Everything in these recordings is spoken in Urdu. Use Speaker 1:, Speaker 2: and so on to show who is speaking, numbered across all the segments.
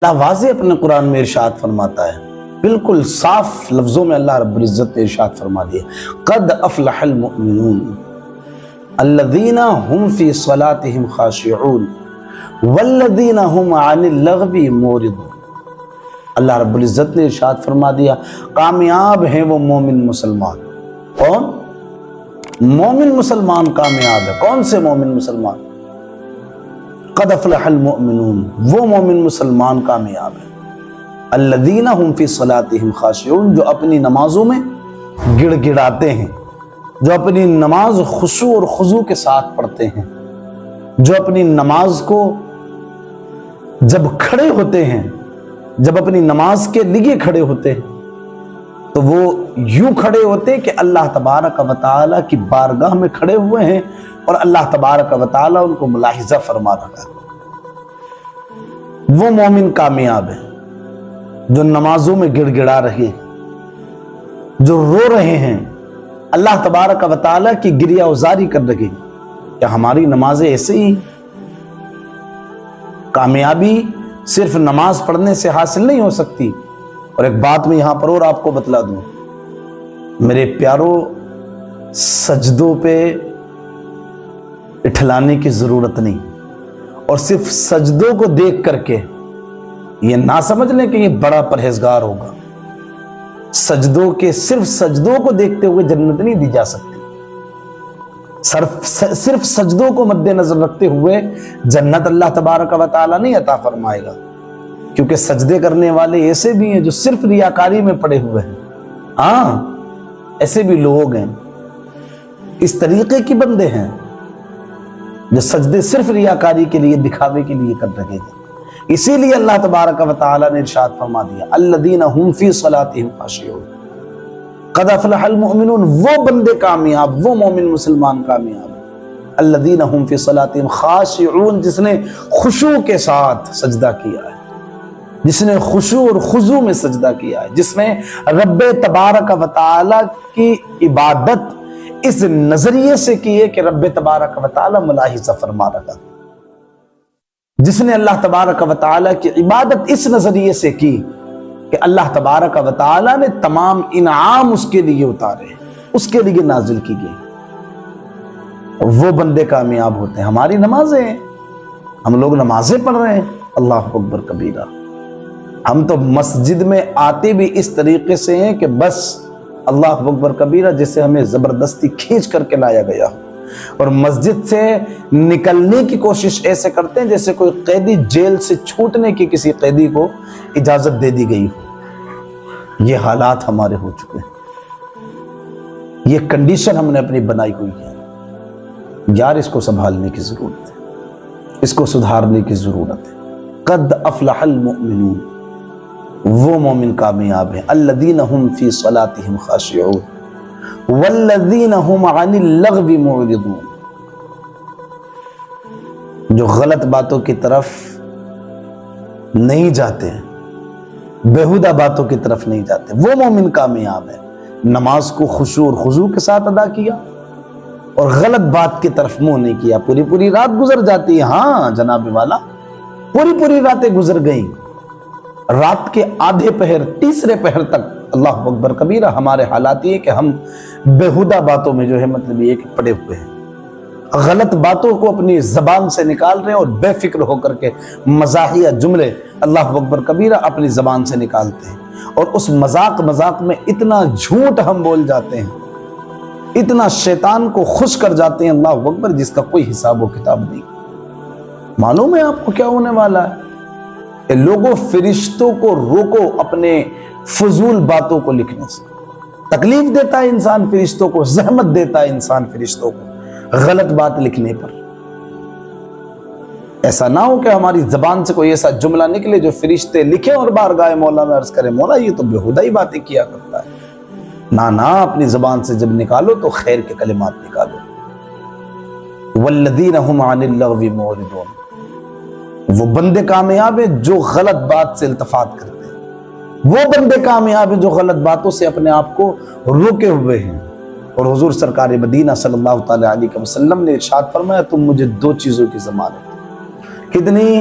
Speaker 1: اللہ واضح اپنے قرآن میں ارشاد فرماتا ہے، بالکل صاف لفظوں میں اللہ رب العزت نے ارشاد فرما دیا، قد افلح المؤمنون الذین هم فی صلاتهم خاشعون والذین هم عن اللغو معرضون۔ اللہ رب العزت نے ارشاد فرما دیا کامیاب ہیں وہ مومن مسلمان۔ کون؟ مومن مسلمان کامیاب ہے۔ کون سے مومن مسلمان؟ قد افلح المؤمنون، وہ مومن مسلمان کامیاب ہے، الذین هم فی صلاتهم خاشعون، جو اپنی نمازوں میں گڑ گڑاتے ہیں، جو اپنی نماز خشوع اور خضوع کے ساتھ پڑھتے ہیں، جو اپنی نماز کو جب کھڑے ہوتے ہیں، جب اپنی نماز کے لیے کھڑے ہوتے ہیں تو وہ یوں کھڑے ہوتے کہ اللہ تبارک و تعالیٰ کی بارگاہ میں کھڑے ہوئے ہیں اور اللہ تبارک و تعالیٰ ان کو ملاحظہ فرما رہا ہے۔ وہ مومن کامیاب ہے جو نمازوں میں گڑ گڑا رہے ہیں، جو رو رہے ہیں، اللہ تبارک و تعالیٰ کی گریہ ازاری کر رہے ہیں۔ کیا ہماری نمازیں ایسے ہی؟ کامیابی صرف نماز پڑھنے سے حاصل نہیں ہو سکتی۔ اور ایک بات میں یہاں پر اور آپ کو بتلا دوں، میرے پیاروں، سجدوں پہ اٹھلانے کی ضرورت نہیں، اور صرف سجدوں کو دیکھ کر کے یہ نہ سمجھ لیں کہ یہ بڑا پرہیزگار ہوگا۔ سجدوں کے صرف سجدوں کو دیکھتے ہوئے جنت نہیں دی جا سکتی، صرف سجدوں کو مد نظر رکھتے ہوئے جنت اللہ تبارک و تعالیٰ نہیں عطا فرمائے گا، کیونکہ سجدے کرنے والے ایسے بھی ہیں جو صرف ریاکاری میں پڑے ہوئے ہیں۔ ہاں، ایسے بھی لوگ ہیں، اس طریقے کی بندے ہیں جو سجدے صرف ریاکاری کے لیے، دکھاوے کے لیے کر رہے ہیں۔ اسی لیے اللہ تبارک و تعالیٰ نے ارشاد فرما دیا الذین هم فی صلاتهم خاشعون قد افلح المؤمنون، وہ بندے کامیاب، وہ مومن مسلمان کامیاب، الذین هم فی صلاتهم خاشعون، جس نے خشوع کے ساتھ سجدہ کیا ہے، جس نے خشوع اور خضوع میں سجدہ کیا ہے، جس میں رب تبارک و تعالیٰ کی عبادت اس نظریے سے کی ہے کہ رب تبارک و تعالیٰ ملاحظہ فرما رہا، جس نے اللہ تبارک و تعالیٰ کی عبادت اس نظریے سے کی کہ اللہ تبارک و تعالیٰ نے تمام انعام اس کے لیے اتارے، اس کے لیے نازل کی گئی، وہ بندے کامیاب ہوتے ہیں۔ ہماری نمازیں، ہم لوگ نمازیں پڑھ رہے ہیں، اللہ اکبر کبیرہ، ہم تو مسجد میں آتے بھی اس طریقے سے ہیں کہ بس اللہ اکبر کبیرہ جیسے ہمیں زبردستی کھینچ کر کے لایا گیا، اور مسجد سے نکلنے کی کوشش ایسے کرتے ہیں جیسے کوئی قیدی جیل سے چھوٹنے کی کسی قیدی کو اجازت دے دی گئی ہو۔ یہ حالات ہمارے ہو چکے ہیں، یہ کنڈیشن ہم نے اپنی بنائی ہوئی ہے۔ یار اس کو سنبھالنے کی ضرورت ہے، اس کو سدھارنے کی ضرورت ہے۔ قد افلح المؤمنون، وہ مومن کامیاب ہیں، الذین هم فی صلاتهم خاشعون والذین هم عن اللغو معرضون، جو غلط باتوں کی طرف نہیں جاتے ہیں، بیہودہ باتوں کی طرف نہیں جاتے، وہ مومن کامیاب ہے۔ نماز کو خشوع اور خضوع کے ساتھ ادا کیا اور غلط بات کی طرف منہ نہیں کیا۔ پوری پوری رات گزر جاتی ہے، ہاں جناب والا، پوری راتیں گزر گئیں، رات کے آدھے پہر، تیسرے پہر تک، اللہ اکبر کبیرہ، ہمارے حالات یہ کہ ہم بیہودہ باتوں میں جو ہے مطلب یہ کہ پڑے ہوئے ہیں، غلط باتوں کو اپنی زبان سے نکال رہے ہیں اور بے فکر ہو کر کے مزاحیہ جملے اللہ اکبر کبیرہ اپنی زبان سے نکالتے ہیں، اور اس مذاق میں اتنا جھوٹ ہم بول جاتے ہیں، اتنا شیطان کو خوش کر جاتے ہیں، اللہ اکبر، جس کا کوئی حساب و کتاب نہیں۔ معلوم ہے آپ کو کیا ہونے والا ہے؟ کہ لوگوں، فرشتوں کو روکو اپنے فضول باتوں کو لکھنے سے۔ تکلیف دیتا ہے انسان فرشتوں کو، زحمت دیتا ہے انسان فرشتوں کو غلط بات لکھنے پر۔ ایسا نہ ہو کہ ہماری زبان سے کوئی ایسا جملہ نکلے جو فرشتے لکھیں اور بارگاہ مولا میں عرض کریں مولا یہ تو بیہودہ ہی باتیں کیا کرتا ہے۔ نہ اپنی زبان سے جب نکالو تو خیر کے کلمات نکالو۔ والذین هم عن اللغو معرضون، وہ بندے کامیاب ہیں جو غلط بات سے التفات کرتے ہیں، وہ بندے کامیاب ہیں جو غلط باتوں سے اپنے آپ کو روکے ہوئے ہیں۔ اور حضور سرکار مدینہ صلی اللہ تعالی علیہ وسلم نے ارشاد فرمایا تم مجھے دو چیزوں کی ضمانت، کتنی؟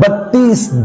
Speaker 1: 32